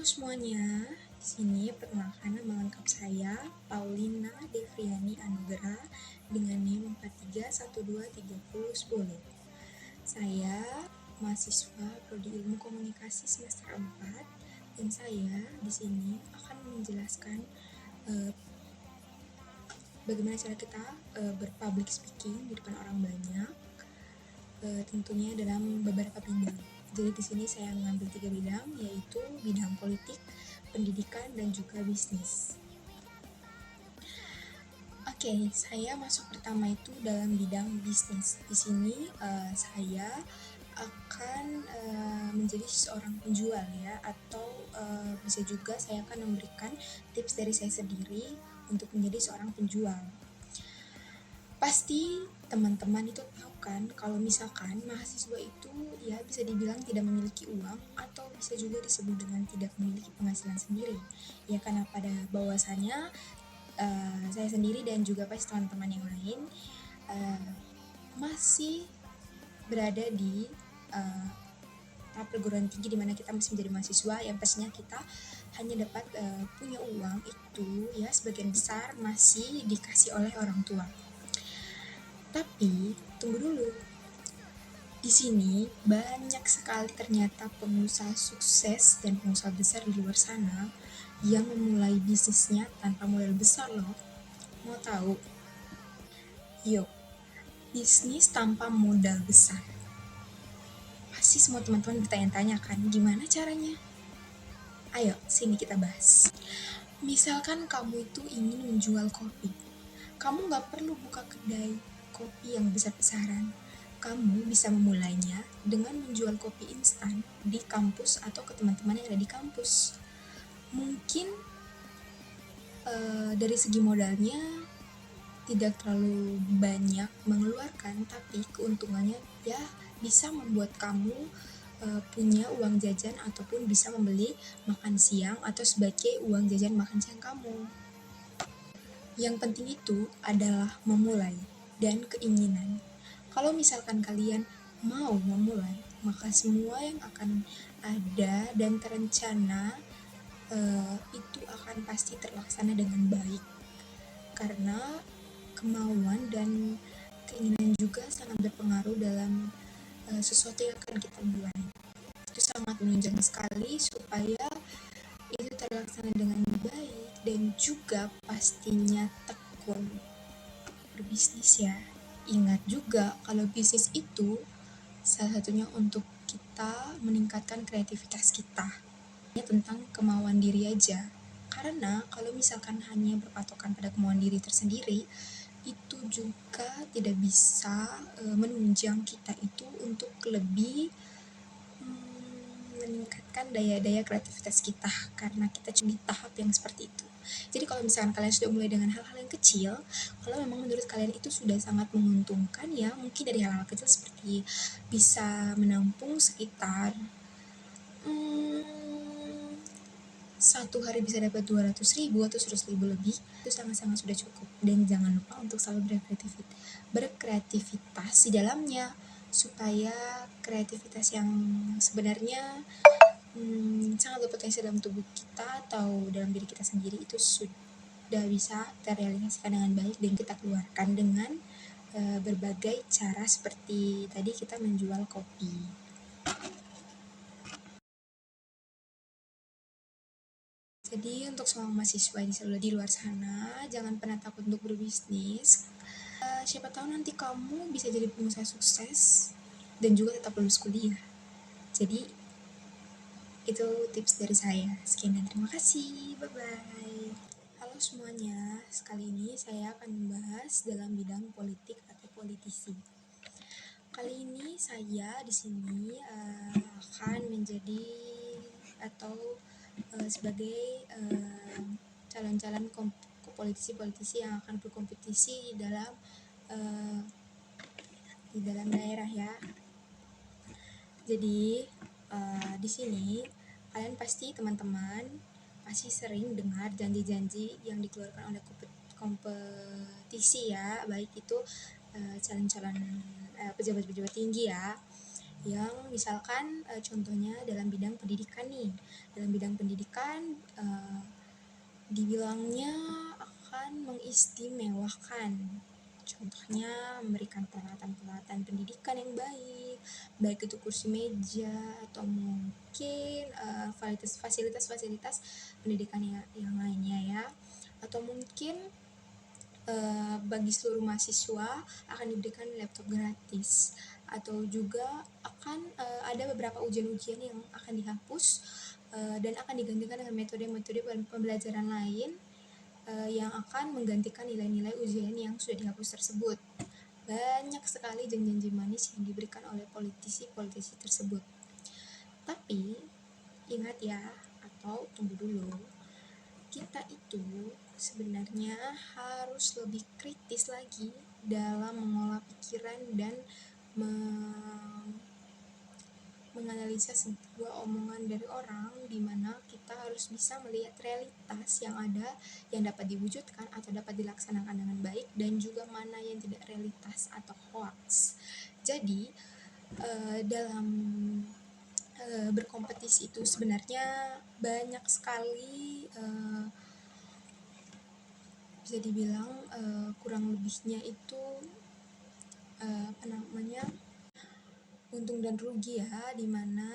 semuanya, di sini perkenalkan nama lengkap saya Paulina Devriani Anugrah dengan NIM 43123010. Saya mahasiswa Prodi Ilmu Komunikasi semester 4 dan saya di sini akan menjelaskan bagaimana cara kita berpublic speaking di depan orang banyak, tentunya dalam beberapa bidang. Jadi di sini saya mengambil 3 bidang, yaitu bidang politik, pendidikan, dan juga bisnis. Oke, saya masuk pertama itu dalam bidang bisnis. Di sini saya akan menjadi seorang penjual ya, atau bisa juga saya akan memberikan tips dari saya sendiri untuk menjadi seorang penjual. Pasti teman-teman itu tahu kan kalau misalkan mahasiswa itu ya bisa dibilang tidak memiliki uang atau bisa juga disebut dengan tidak memiliki penghasilan sendiri. Ya karena pada bahwasannya saya sendiri dan juga pasti teman-teman yang lain masih berada di tahap perguruan tinggi di mana kita masih menjadi mahasiswa, yang pastinya kita hanya dapat punya uang itu ya sebagian besar masih dikasih oleh orang tua. Tapi tunggu dulu, di sini banyak sekali ternyata pengusaha sukses dan pengusaha besar di luar sana yang memulai bisnisnya tanpa modal besar loh. Mau tahu? Yuk, bisnis tanpa modal besar. Pasti semua teman-teman bertanya-tanya kan, gimana caranya? Ayo, sini kita bahas. Misalkan kamu itu ingin menjual kopi. Kamu gak perlu buka kedai kopi yang besar-besaran. Kamu bisa memulainya dengan menjual kopi instan di kampus atau ke teman-teman yang ada di kampus. Mungkin dari segi modalnya tidak terlalu banyak mengeluarkan, tapi keuntungannya ya bisa membuat kamu punya uang jajan ataupun bisa membeli makan siang atau sebagai uang jajan makan siang kamu. Yang penting itu adalah memulai dan keinginan. Kalau misalkan kalian mau memulai, maka semua yang akan ada dan terencana itu akan pasti terlaksana dengan baik. Karena kemauan dan keinginan juga sangat berpengaruh dalam sesuatu yang akan kita mulai. Itu sangat menunjang sekali supaya itu terlaksana dengan baik dan juga pastinya tekun berbisnis ya. Ingat juga kalau bisnis itu salah satunya untuk kita meningkatkan kreativitas kita. Tentang kemauan diri aja. Karena kalau misalkan hanya berpatokan pada kemauan diri tersendiri, itu juga tidak bisa menunjang kita itu untuk lebih meningkatkan daya-daya kreativitas kita, karena kita cuma di tahap yang seperti itu. Jadi kalau misalkan kalian sudah mulai dengan hal-hal yang kecil, kalau memang menurut kalian itu sudah sangat menguntungkan ya, mungkin dari hal-hal kecil seperti bisa menampung sekitar 1 hari bisa dapat 200.000 atau 100.000 lebih, itu sangat-sangat sudah cukup. Dan jangan lupa untuk selalu berkreativitas di dalamnya, supaya kreativitas yang sebenarnya sangat berpotensi dalam tubuh kita atau dalam diri kita sendiri itu sudah bisa terrealisasikan dengan baik dan kita keluarkan dengan berbagai cara seperti tadi kita menjual kopi. Jadi untuk semua mahasiswa di luar sana, jangan pernah takut untuk berbisnis. Siapa tahu nanti kamu bisa jadi pengusaha sukses dan juga tetap lulus kuliah. Jadi itu tips dari saya. Sekian dan terima kasih. Bye-bye. Halo semuanya, sekali ini saya akan membahas dalam bidang politik atau politisi. Kali ini saya di sini akan menjadi atau sebagai calon-calon politisi-politisi yang akan berkompetisi di dalam daerah ya. Jadi di sini kalian pasti teman-teman pasti sering dengar janji-janji yang dikeluarkan oleh kompetisi ya, baik itu calon-calon pejabat-pejabat tinggi ya, yang misalkan contohnya dalam bidang pendidikan nih. Dalam bidang pendidikan dibilangnya akan mengistimewakan. Contohnya memberikan peralatan-peralatan pendidikan yang baik itu kursi meja atau mungkin fasilitas-fasilitas pendidikan yang lainnya ya. Atau mungkin bagi seluruh mahasiswa akan diberikan laptop gratis, atau juga akan ada beberapa ujian-ujian yang akan dihapus dan akan digantikan dengan metode-metode pembelajaran lain yang akan menggantikan nilai-nilai ujian yang sudah dihapus tersebut. Banyak sekali janji-janji manis yang diberikan oleh politisi-politisi tersebut. Tapi ingat ya, atau tunggu dulu, kita itu sebenarnya harus lebih kritis lagi dalam mengolah pikiran dan menganalisa sebuah omongan dari orang, di mana kita harus bisa melihat realitas yang ada yang dapat diwujudkan atau dapat dilaksanakan dengan baik, dan juga mana yang tidak realitas atau hoax. Jadi dalam berkompetisi itu sebenarnya banyak sekali bisa dibilang kurang lebihnya itu untung dan rugi ya, dimana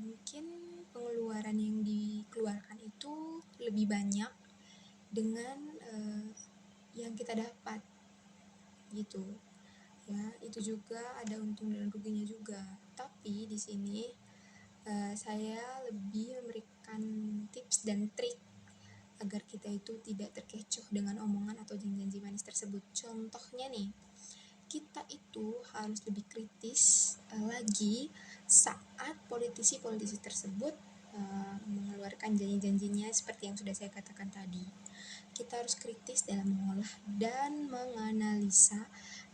mungkin pengeluaran yang dikeluarkan itu lebih banyak dengan yang kita dapat gitu ya. Itu juga ada untung dan ruginya juga, tapi di sini saya lebih memberikan tips dan trik agar kita itu tidak terkecoh dengan omongan atau janji-janji manis tersebut. Contohnya nih, kita itu harus lebih kritis lagi saat politisi-politisi tersebut mengeluarkan janji-janjinya seperti yang sudah saya katakan tadi. Kita harus kritis dalam mengolah dan menganalisa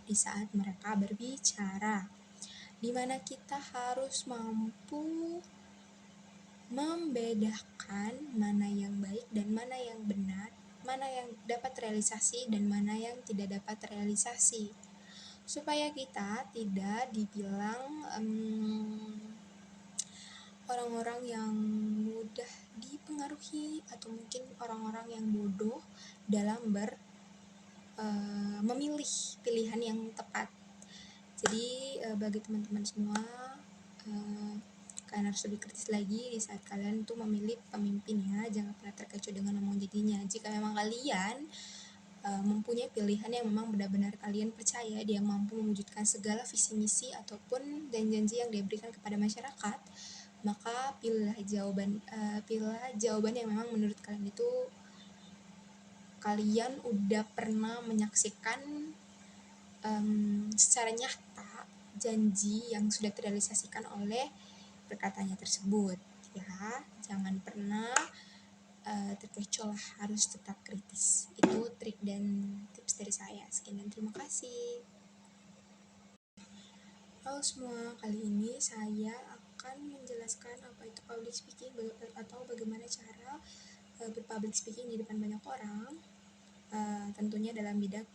di saat mereka berbicara, di mana kita harus mampu membedakan mana yang baik dan mana yang benar, mana yang dapat realisasi dan mana yang tidak dapat realisasi, supaya kita tidak dibilang orang-orang yang mudah dipengaruhi atau mungkin orang-orang yang bodoh dalam memilih pilihan yang tepat. Jadi bagi teman-teman semua, kalian harus lebih kritis lagi di saat kalian tuh memilih pemimpin ya. Jangan pernah terkecoh dengan omongan jadinya. Jika memang kalian mempunyai pilihan yang memang benar-benar kalian percaya dia mampu mewujudkan segala visi misi ataupun janji-janji yang dia berikan kepada masyarakat, maka pilihlah jawaban yang memang menurut kalian itu kalian udah pernah menyaksikan secara nyata janji yang sudah terrealisasikan oleh perkataannya tersebut ya. Jangan pernah terkecoh lah, harus tetap kritis. Itu trik dan tips dari saya. Sekian dan terima kasih. Halo semua, kali ini saya akan menjelaskan apa itu public speaking atau bagaimana cara berpublic speaking di depan banyak orang, tentunya dalam bidang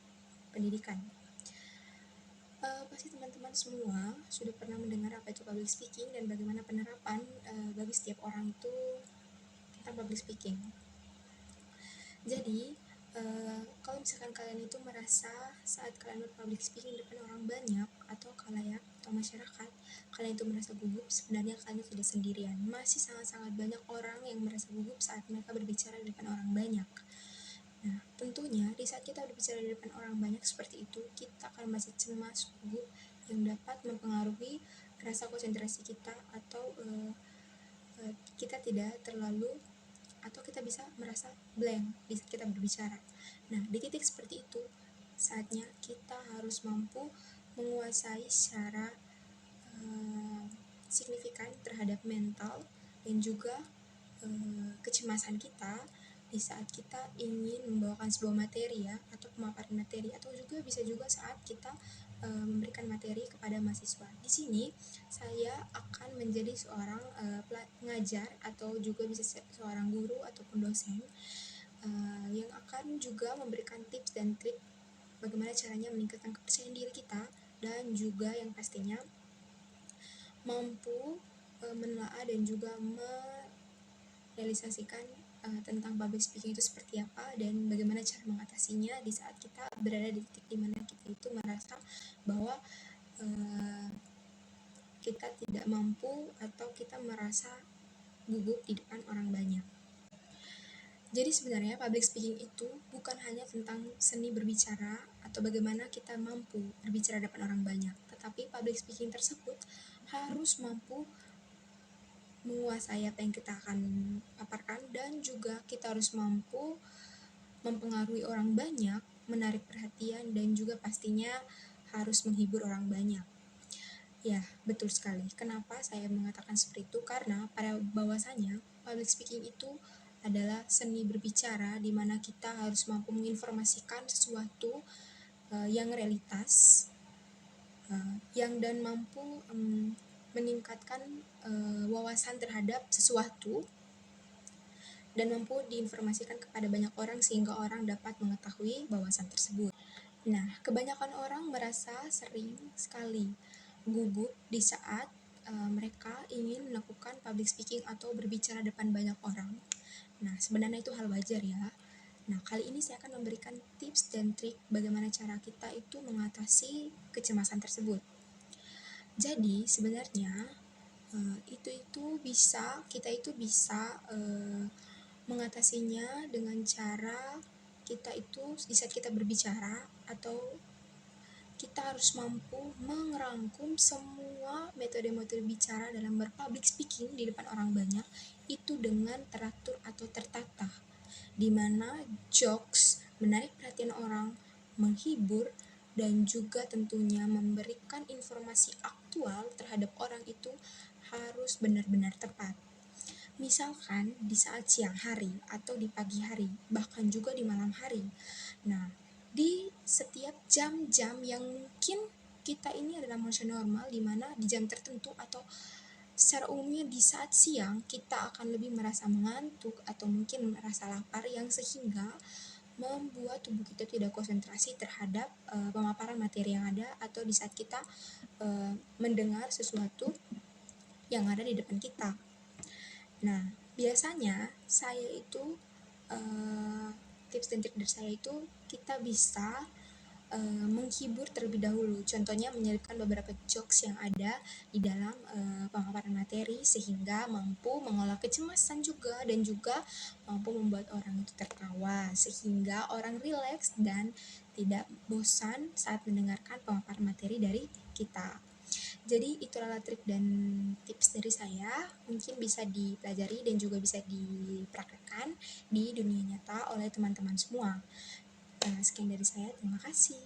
pendidikan. Pasti teman-teman semua sudah pernah mendengar apa itu public speaking dan bagaimana penerapan bagi setiap orang itu tentang public speaking. Jadi kalau misalkan kalian itu merasa saat kalian berpublic speaking di depan orang banyak atau khalayak atau masyarakat, kalian itu merasa gugup, sebenarnya kalian itu tidak sendirian. Masih sangat-sangat banyak orang yang merasa gugup saat mereka berbicara di depan orang banyak. Nah, tentunya di saat kita berbicara di depan orang banyak seperti itu, kita akan masih cemas, gugup, yang dapat mempengaruhi rasa konsentrasi kita, atau kita tidak terlalu, atau kita bisa merasa blank di saat kita berbicara. Nah, di titik seperti itu, saatnya kita harus mampu menguasai secara signifikan terhadap mental dan juga kecemasan kita di saat kita ingin membawakan sebuah materi ya, atau pemaparan materi, atau juga bisa juga saat kita memberikan materi kepada mahasiswa. Di sini saya akan menjadi seorang pengajar atau juga bisa seorang guru ataupun dosen yang akan juga memberikan tips dan trik bagaimana caranya meningkatkan kepercayaan diri kita, dan juga yang pastinya mampu menelaah dan juga merealisasikan tentang public speaking itu seperti apa dan bagaimana cara mengatasinya di saat kita berada di titik dimana kita itu merasa bahwa kita tidak mampu atau kita merasa gugup di depan orang banyak. Jadi sebenarnya public speaking itu bukan hanya tentang seni berbicara atau bagaimana kita mampu berbicara di depan orang banyak, tetapi public speaking tersebut harus mampu menguasai apa yang kita akan paparkan dan juga kita harus mampu mempengaruhi orang banyak, menarik perhatian dan juga pastinya harus menghibur orang banyak. Ya, betul sekali. Kenapa saya mengatakan seperti itu? Karena pada bahwasanya public speaking itu adalah seni berbicara di mana kita harus mampu menginformasikan sesuatu yang realitas yang dan mampu meningkatkan wawasan terhadap sesuatu dan mampu diinformasikan kepada banyak orang sehingga orang dapat mengetahui wawasan tersebut. Nah, kebanyakan orang merasa sering sekali gugup di saat mereka ingin melakukan public speaking atau berbicara depan banyak orang. Nah, sebenarnya itu hal wajar ya. Nah, kali ini saya akan memberikan tips dan trik bagaimana cara kita itu mengatasi kecemasan tersebut. Jadi, sebenarnya kita itu bisa mengatasinya dengan cara kita itu di saat kita berbicara atau kita harus mampu merangkum semua metode-metode bicara dalam berpublic speaking di depan orang banyak itu dengan teratur atau tertata, di mana jokes menarik perhatian orang, menghibur, dan juga tentunya memberikan informasi aktual terhadap orang itu harus benar-benar tepat. Misalkan di saat siang hari atau di pagi hari, bahkan juga di malam hari. Nah, di setiap jam-jam yang mungkin kita ini adalah manusia normal di mana di jam tertentu atau secara umumnya di saat siang kita akan lebih merasa mengantuk atau mungkin merasa lapar yang sehingga membuat tubuh kita tidak konsentrasi terhadap pemaparan materi yang ada atau di saat kita mendengar sesuatu yang ada di depan kita. Nah, biasanya saya itu tips dan trik dari saya itu kita bisa menghibur terlebih dahulu. Contohnya menyelipkan beberapa jokes yang ada di dalam pemaparan materi sehingga mampu mengolah kecemasan juga dan juga mampu membuat orang itu tertawa sehingga orang rileks dan tidak bosan saat mendengarkan pemaparan materi dari kita. Jadi itulah trik dan tips dari saya, mungkin bisa dipelajari dan juga bisa dipraktekkan di dunia nyata oleh teman-teman semua. Sekian dari saya, terima kasih.